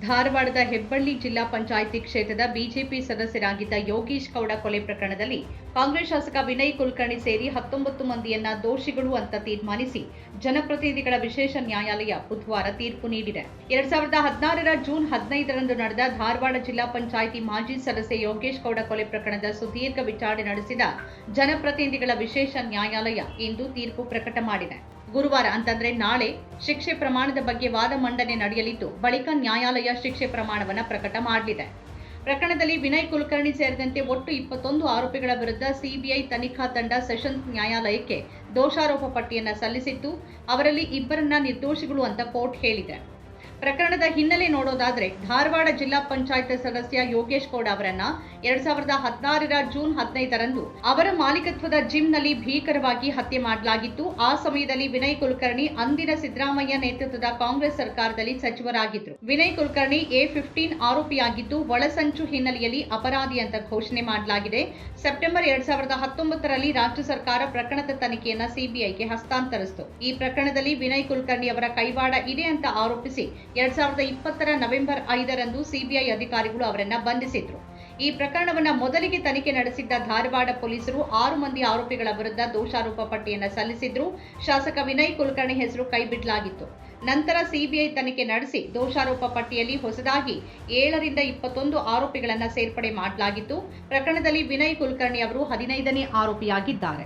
ಧಾರವಾಡದ ಹೆಬ್ಬಳ್ಳಿ ಜಿಲ್ಲಾ ಪಂಚಾಯಿತಿ ಕ್ಷೇತ್ರದ ಬಿಜೆಪಿ ಸದಸ್ಯರಾಗಿದ್ದ ಯೋಗೀಶ್ ಗೌಡ ಕೊಲೆ ಪ್ರಕರಣದಲ್ಲಿ ಕಾಂಗ್ರೆಸ್ ಶಾಸಕ ವಿನಯ್ ಕುಲಕರ್ಣಿ ಸೇರಿ 19 ಮಂದಿಯನ್ನ ದೋಷಿಗಳು ಅಂತ ತೀರ್ಮಾನಿಸಿ ಜನಪ್ರತಿನಿಧಿಗಳ ವಿಶೇಷ ನ್ಯಾಯಾಲಯ ಬುಧವಾರ ತೀರ್ಪು ನೀಡಿದೆ. 2016ರ ಜೂನ್ 15ರಂದು ನಡೆದ ಧಾರವಾಡ ಜಿಲ್ಲಾ ಪಂಚಾಯಿತಿ ಮಾಜಿ ಸದಸ್ಯ ಯೋಗೇಶ್ ಗೌಡ ಕೊಲೆ ಪ್ರಕರಣದ ಸುದೀರ್ಘ ವಿಚಾರಣೆ ನಡೆಸಿದ ಜನಪ್ರತಿನಿಧಿಗಳ ವಿಶೇಷ ನ್ಯಾಯಾಲಯ ಇಂದು ತೀರ್ಪು ಪ್ರಕಟ ಮಾಡಿದೆ. ಗುರುವಾರ ಅಂತಂದ್ರೆ ನಾಳೆ ಶಿಕ್ಷೆ ಪ್ರಮಾಣದ ಬಗ್ಗೆ ವಾದ ಮಂಡನೆ ನಡೆಯಲಿದ್ದು, ಬಳಿಕ ನ್ಯಾಯಾಲಯ ಶಿಕ್ಷೆ ಪ್ರಮಾಣವನ್ನು ಪ್ರಕಟ ಮಾಡಲಿದೆ. ಪ್ರಕರಣದಲ್ಲಿ ವಿನಯ್ ಕುಲಕರ್ಣಿ ಸೇರಿದಂತೆ ಒಟ್ಟು 21 ಆರೋಪಿಗಳ ವಿರುದ್ಧ ಸಿಬಿಐ ತನಿಖಾ ತಂಡ ಸೆಷನ್ಸ್ ನ್ಯಾಯಾಲಯಕ್ಕೆ ದೋಷಾರೋಪ ಪಟ್ಟಿಯನ್ನು ಸಲ್ಲಿಸಿದ್ದು, ಅವರಲ್ಲಿ ಇಬ್ಬರನ್ನ ನಿರ್ದೋಷಿಗಳು ಅಂತ ಕೋರ್ಟ್ ಹೇಳಿದೆ. ಪ್ರಕರಣದ ಹಿನ್ನೆಲೆ ನೋಡೋದಾದ್ರೆ, ಧಾರವಾಡ ಜಿಲ್ಲಾ ಪಂಚಾಯತ್ ಸದಸ್ಯ ಯೋಗೇಶ್ ಗೌಡ ಅವರನ್ನ 2016ರ ಜೂನ್ 15ರಂದು ಅವರ ಮಾಲೀಕತ್ವದ ಜಿಮ್ನಲ್ಲಿ ಭೀಕರವಾಗಿ ಹತ್ಯೆ ಮಾಡಲಾಗಿತ್ತು. ಆ ಸಮಯದಲ್ಲಿ ವಿನಯ್ ಕುಲಕರ್ಣಿ ಅಂದಿನ ಸಿದ್ದರಾಮಯ್ಯ ನೇತೃತ್ವದ ಕಾಂಗ್ರೆಸ್ ಸರ್ಕಾರದಲ್ಲಿ ಸಚಿವರಾಗಿದ್ದರು. ವಿನಯ್ ಕುಲಕರ್ಣಿ A15 ಆರೋಪಿಯಾಗಿದ್ದು, ಒಳಸಂಚು ಹಿನ್ನೆಲೆಯಲ್ಲಿ ಅಪರಾಧಿ ಅಂತ ಘೋಷಣೆ ಮಾಡಲಾಗಿದೆ. ಸೆಪ್ಟೆಂಬರ್ 2019ರಲ್ಲಿ ರಾಜ್ಯ ಸರ್ಕಾರ ಪ್ರಕರಣದ ತನಿಖೆಯನ್ನ ಸಿಬಿಐಗೆ ಹಸ್ತಾಂತರಿಸಿತು. ಈ ಪ್ರಕರಣದಲ್ಲಿ ವಿನಯ್ ಕುಲಕರ್ಣಿ ಅವರ ಕೈವಾಡ ಇದೆ ಅಂತ ಆರೋಪಿಸಿ 2020ರ ನವೆಂಬರ್ 5ರಂದು ಸಿಬಿಐ ಅಧಿಕಾರಿಗಳು ಅವರನ್ನ ಬಂಧಿಸಿದ್ರು. ಈ ಪ್ರಕರಣವನ್ನ ಮೊದಲಿಗೆ ತನಿಖೆ ನಡೆಸಿದ್ದ ಧಾರವಾಡ ಪೊಲೀಸರು 6 ಮಂದಿ ಆರೋಪಿಗಳ ವಿರುದ್ಧ ದೋಷಾರೋಪ ಪಟ್ಟಿಯನ್ನು ಸಲ್ಲಿಸಿದ್ರು. ಶಾಸಕ ವಿನಯ್ ಕುಲಕರ್ಣಿ ಹೆಸರು ಕೈಬಿಡಲಾಗಿತ್ತು. ನಂತರ ಸಿಬಿಐ ತನಿಖೆ ನಡೆಸಿ ದೋಷಾರೋಪ ಪಟ್ಟಿಯಲ್ಲಿ ಹೊಸದಾಗಿ 7ರಿಂದ 21 ಆರೋಪಿಗಳನ್ನು ಸೇರ್ಪಡೆ ಮಾಡಲಾಗಿತ್ತು. ಪ್ರಕರಣದಲ್ಲಿ ವಿನಯ್ ಕುಲಕರ್ಣಿ ಅವರು 15ನೇ ಆರೋಪಿಯಾಗಿದ್ದಾರೆ.